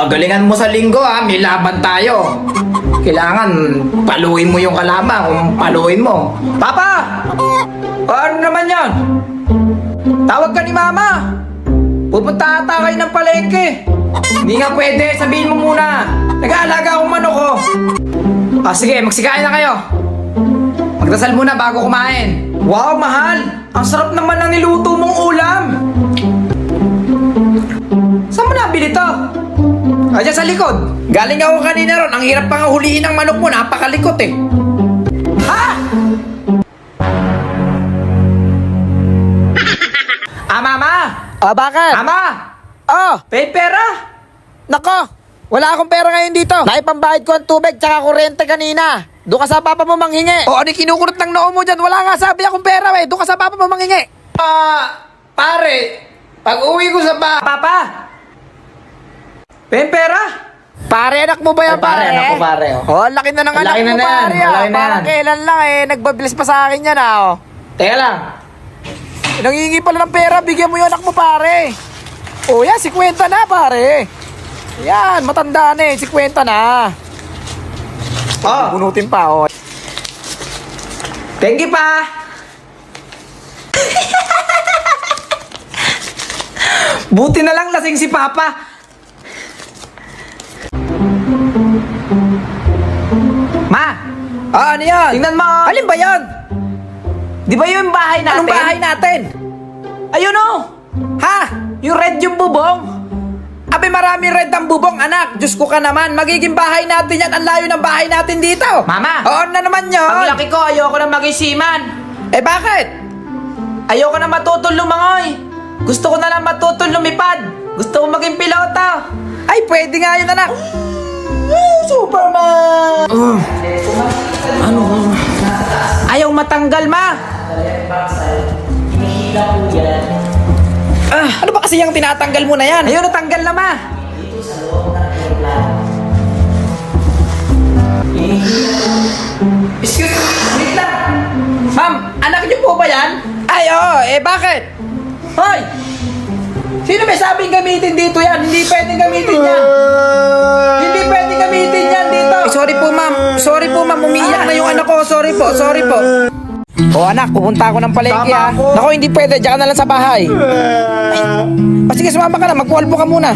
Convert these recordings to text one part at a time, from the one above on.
Galingan mo sa linggo ha, may laban tayo. Kailangan paluin mo yung kalaban kung paluin mo. Papa! Ano naman yan? Tawag ka ni Mama. Pupunta ata kayo ng palengke. Hindi nga pwede, sabihin mo muna. Nag-aalaga akong manok ko. Sige, magsikain na kayo. Magdasal muna bago kumain. Wow, mahal! Ang sarap naman ng niluto mong ulam. Saan mo nabili to? Diyan sa likod. Galing ako kanina ron. Ang hirap pang huliin ng manok mo. Napakalikot eh. Ha? Mama! Bakit? Mama! May pera? Nako, wala akong pera ngayon dito. Naipambahid ko ang tubig tsaka kuryente kanina. Doon ka sa papa mo manghingi. Ano kinukurot ng noo mo dyan? Wala nga sabi akong pera eh. Doon ka sa papa mo manghingi. Pare, pag uwi ko sa Papa! May pera? Pare, anak mo ba yan, pare? Anak ko pare. Laki na ng anak Laki na mo, na yan. pare. Malaki na Parang yan. kailan lang nagbabilis pa sa akin yan, Teka lang. Nangingi pala ng pera, bigyan mo yung anak mo, pare. Yan, 50 na, pare. Yan, matanda na 50 na. Bunutin pa, Thank you pa. Buti na lang lasing si Papa. Ma! Ano yan? Tingnan mo! Alin ba yan? Di ba yung bahay natin? Anong bahay natin? Ayun o! Ha? Yung red yung bubong. Abe, marami red ang bubong, anak. Diyos ko ka naman. Magiging bahay natin yan. Ang layo ng bahay natin dito. Mama! Na naman yun. Paglaki ko, ayoko na maging seaman. Bakit? Ayoko na matutol lumangoy. Gusto ko na lang matutol lumipad. Gusto ko maging piloto. Ay, pwede nga yun, anak. Superman! Ayaw matanggal, ma. Ano ba kasi yung tinatanggal mo na yan? Ayaw natanggal na, ma. Excuse me, wait lang. Ma'am, anak niyo po ba yan? Bakit? Hoy! Sino may sabing gamitin dito yan? Hindi pwedeng gamitin yan. Hindi pwedeng gamitin yan dito. Sorry po, ma'am. Sorry po, ma'am. Umiiyak na yung anak ko. Sorry po. Anak, pupunta ako ng palengke, Tama ha. ako. Naku, hindi pwede. Diyan ka na lang sa bahay. Sige, sumama ka na. Magpualbo ka muna.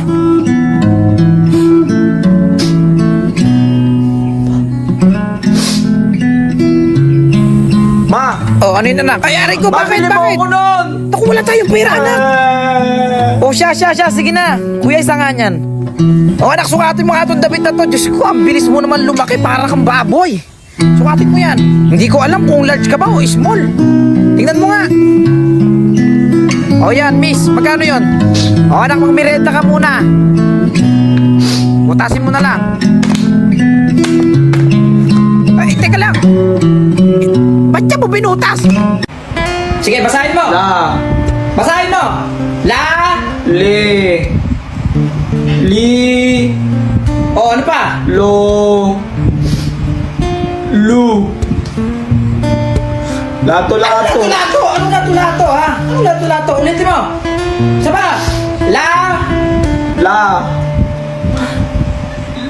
Ma! Ano yun, anak? Ay, aray ko, bakit? Mabili mo ako nun! Naku, wala tayong pera, anak. Siya. Sige na. Kuya, isa nga niyan. Anak, sukatin mo nga itong damit na to. Diyos ko, ang bilis mo naman lumaki para kang baboy. Sukatin mo yan. Hindi ko alam kung large ka ba o small. Tingnan mo nga. Yan, miss. Magkano yun? Anak, magmirenda ka muna. Butasin mo na lang. Ay, teka lang. Ba't niya mo binutas? Sige, basahin mo! La. Basahin mo! La! Le. Li. Ano pa? Lo. Lu. Lato-lato. Lato-lato! Anong lato-lato, ha? Anong lato-lato? Ulitin mo! Saba! La! La.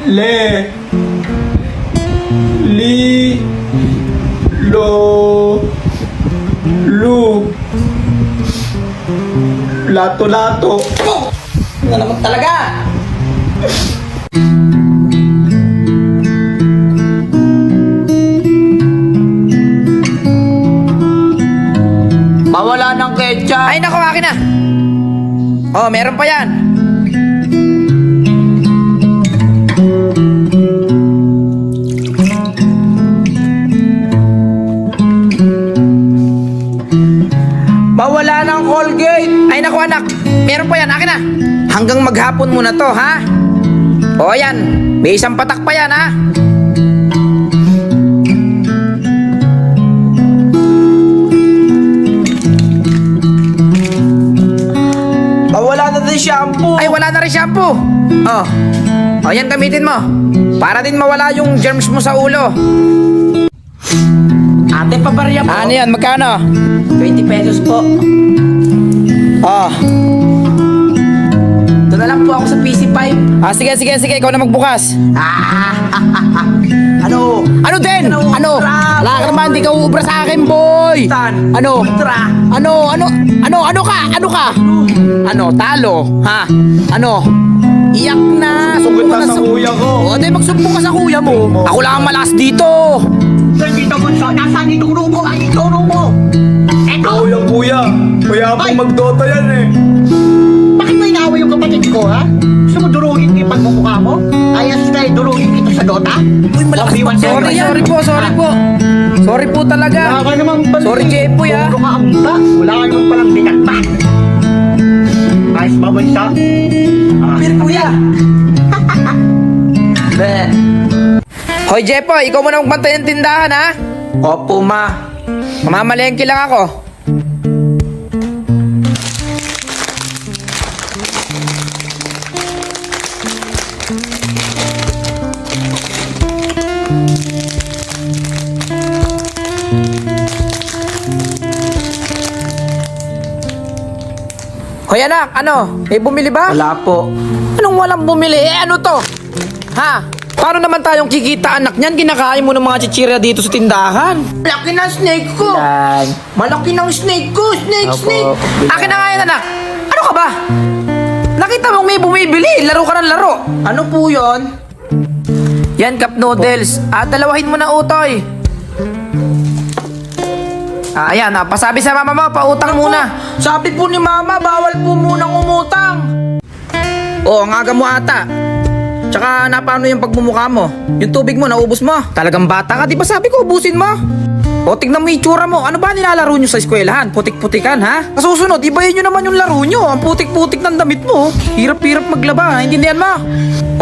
Le. Li. Lo. Lu. Lato-lato. Ano naman talaga? Mawala ng ketchup. Ay, naku, akin na. Meron pa yan. Mawala ng Colgate. Ay, naku, anak. Meron pa yan. Akin na. Hanggang maghapon muna to, ha? Yan. May isang patak pa yan, ha? Mawala na din shampoo. Ay, wala na rin shampoo. Yan, gamitin mo. Para din mawala yung germs mo sa ulo. Ate, pabarya po. Ano yan? Magkano? 20 pesos po. Oh. Ito na lang po ako sa PC5. Sige, ikaw na magbukas. Ano? Ano din? Ano? Wala ka naman, di ka uubra sa akin, boy. Tan. Ano? Tra. Ano ka? Ano, talo? Ha? Ano? Iyak na. Sumbong Sumbong ka sa kuya ko. O, di magsumbong ka sa kuya mo. Ako lang ang malakas dito. Dito bunso, nasaan itong rumo? Ay, itong rumo! Eto! Kuya. Kaya Ay! po magdota yan eh. Bakit mo inaaway yung kapatid ko, ha? Gusto mo durugin ko yung pagmumukha mo? Ayos na durugin kita sa Dota? Uy, malakas Labiwan pa. sa'yo Sorry yan. po. Sorry po talaga. Wala ka naman pala. Sorry, Jepoy, ha? Puro ka amba. Wala ka naman palang dinagbat. Ayos ba, bunso? Pero kuya. Be. Hoy, Jepoy, ikaw muna magbantay ng tindahan, ha? Opo, ma. Mamamalengke lang ako. Hoy anak, ano? May bumili ba? Wala po. Anong walang bumili? Ano to? Ha? Paano naman tayong kikita anak niyan? Kinakain mo ng mga chichirya dito sa tindahan. Malaki ng snake ko. Yan. Malaki ng snake ko. Opo. Snake. Akin na nga yan anak. Ano ka ba? Nakita mong may bumibili. Laro ka ng laro. Ano po yon? Yan, cup noodles. Dalawahin mo na utoy. Ayan, pasabi sa mama mo, pautang muna. Sabi po ni mama, bawal po munang umutang. Oo, ang aga mo ata. Tsaka paano yung pagmumukha mo? Yung tubig mo, naubos mo. Talagang bata ka, di ba sabi ko, ubusin mo? O, tignan mo yung itsura mo. Ano ba nilalaro nyo sa eskwelahan? Putik-putikan, ha? Kasusunod, ibayin nyo naman yung laro nyo. Ang putik-putik ng damit mo. Hirap-hirap maglaba, intindihan mo?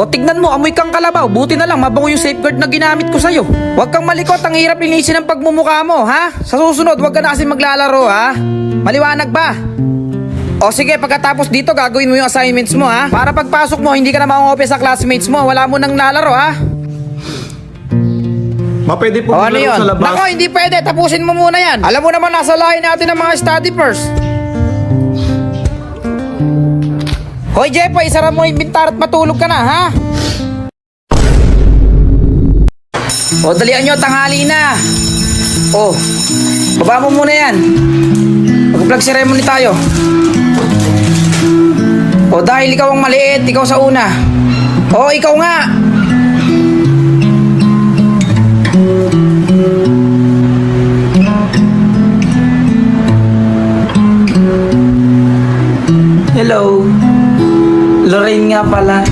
O, tignan mo, amoy kang kalabaw. Buti na lang, mabango yung safeguard na ginamit ko sa'yo. Huwag kang malikot, ang hirap linisin ng pagmumukha mo, ha? Sa susunod, huwag ka na kasi maglalaro, ha? Maliwanag ba? O sige, pagkatapos dito, gagawin mo yung assignments mo, ha? Para pagpasok mo, hindi ka na maungopya sa classmates mo. Wala mo nang lalaro, ha? Ma, pwede po O ano maglaro yun? sa labas. Nako, hindi pwede. Tapusin mo muna yan. Alam mo naman, nasa lahi natin ng mga study first. Hoy, Jepoy, isara mo yung bintar at matulog ka na, ha? O, dalian nyo, tanghali na. O, baba mo muna yan. Mag-vlog ceremony tayo. O, dahil ikaw ang maliit, ikaw sa una. O, ikaw nga. Hello. Lorraine nga pala.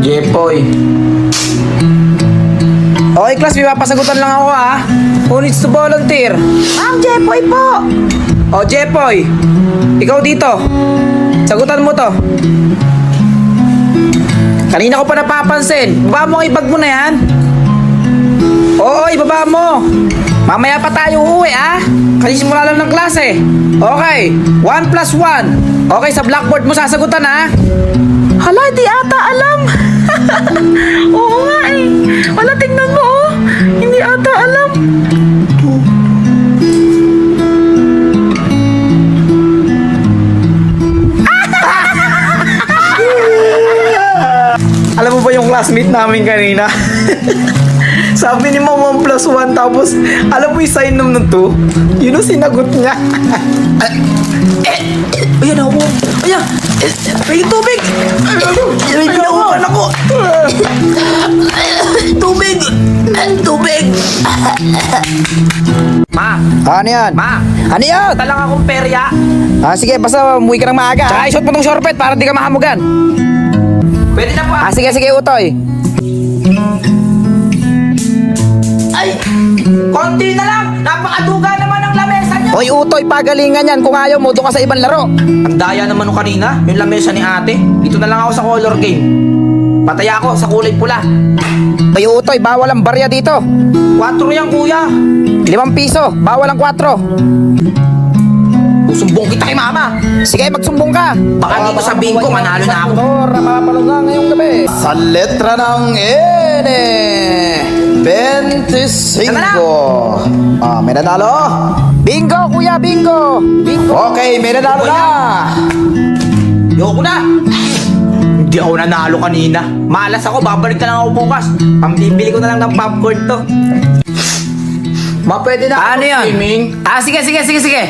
Jepoy. Okay, class, may papasagutan lang ako, ha? Who needs to volunteer? Jepoy po. O, Jepoy, ikaw dito. Sagutan mo to. Kanina ko pa napapansin. Baba mo ang ibag mo na yan. Oo, ibaba mo. Mamaya pa tayo uuwi, ha? Kasi simula lang ng klase. Okay, 1 plus 1. Okay, sa blackboard mo sasagutan, ha? Hala, di ata alam. Oo nga eh. Wala, tingnan mo, oh. Hindi ata alam. Alam mo ba yung classmate namin kanina? Sabi ni Mom 1 plus 1 tapos alam mo yung sign ng 2? Yun ang sinagot niya. Ayan ako. Ayan. May tubig. May pinaukan ako. Tubig. Tubig. Ma. Ano yan? Ma. Ano yan? Talang akong perya. Sige, basta umuwi ka ng maaga. Tsaka isuot mo tong shortpet para di ka mahamugan. Pwede na po. Sige, utoy. Ay! Konti na lang! Napakaduga naman ang lamesa niyo! Hoy, utoy, pagalingan yan. Kung ayaw mo, doon ka sa ibang laro. Ang daya naman nung kanina, yung lamesa ni ate. Dito na lang ako sa color game. Pataya ako sa kulay pula. Hoy, utoy, bawal ang barya dito. 4 yan, kuya. 5 piso, bawal ang 4. Susumbong kita kay mama. Sige, magsumbong ka. Baka dito sabihin ko, manalo na ako. Mapapalo na ngayong gabi. Sa letra ng N, 25. May nanalo? Bingo, kuya, bingo. Okay, may nanalo na. Yoko na. Hindi ako nanalo kanina. Malas ako, babalik na lang ako bukas. Pambibili ko na lang ng popcorn to. Ma, pwede na Ano ako yun? swimming? Sige.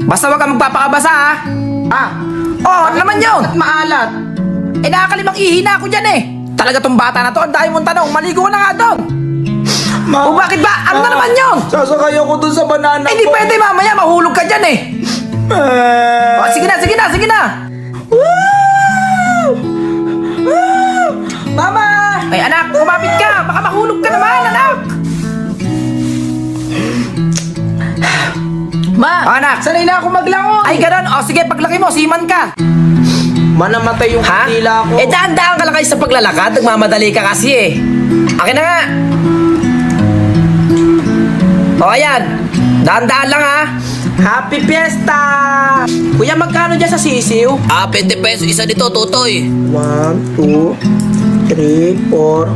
Basta wag ka magpapakabasa, ha? Oh, ano naman yun? Ba't maalat? Nakakalimang ihina ako dyan eh. Talaga tong bata na to, ang dahil mong tanong, maligo ka na nga doon. Ma, O bakit ba? Ano na naman yun? Sasakay ako dun sa banana Hindi ko. pwede mamaya, mahulog ka dyan eh. Oh, sige na. Mama! Ay anak, kumapit ka. Baka mahulog ka naman, anak. Ma! Anak. Sanay na ako maglangoy! Ay, ganun. O sige, paglaki mo, siman ka. Manamatay yung Ha? dila ko. Daan-daan ka lang kayo sa paglalakad. Nagmamadali ka kasi eh. Akin na nga. O, ayan. Daan-daan lang ha. Happy Fiesta! Kuya, magkano dyan sa sisiw? 20 pesos isa dito, tutoy. 1, 2, 3, 4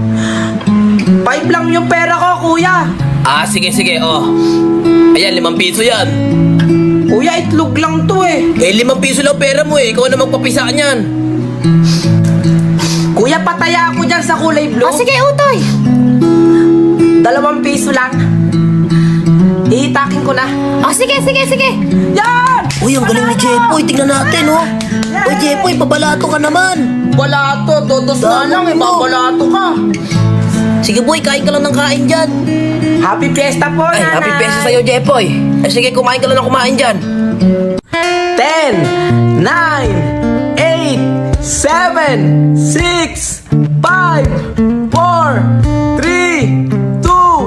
5 lang yung pera ko, kuya. Sige, oh. Ayan, 5 piso yan. Kuya, itlog lang to eh. 5 piso lang pera mo eh. Ikaw na magpapisa niyan. Kuya, pataya ako dyan sa kulay blue. Sige, utoy. 2 piso lang. Ihitakin ko na. Sige. Yan! Uy, ang galing ni Jepoy. Tingnan natin, oh. Uy, Jepoy, pabalato ka naman. Balato, todos na lang eh. Babalato ka. Sige, boy, kain ka lang ng kain dyan. Happy Fiesta po, Ay, nanay. happy peso sa'yo, Jepoy. Sige, kumain ka lang ng kumain dyan. 10, 9, 8, 7, 6, 5, 4, 3, 2,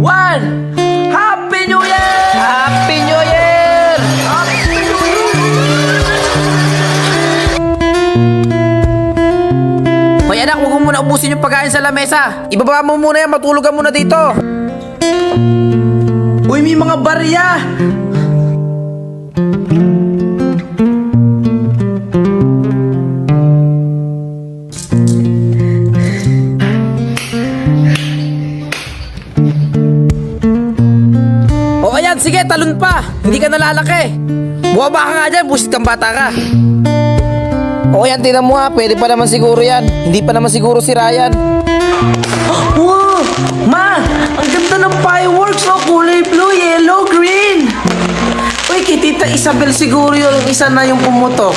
1. Happy New Year! Happy New Year! Happy New Year! Hoy anak, huwag mo muna ubusin yung pagkain sa lamesa. Ibaba mo muna yan, matulog ka muna dito. Uy, may mga barya! O ayan, sige, talon pa. Hindi ka nalalaki. Buwaba ka nga dyan, busit kang bata ka. O ayan, tinan mo ha, pwede pa naman siguro yan. Hindi pa naman siguro si Ryan. Wow! Ma! Ang ganda ng fireworks, oh! Kulay blue, yellow, green! Uy, kay Tita Isabel siguro yun. Isa na yung pumutok.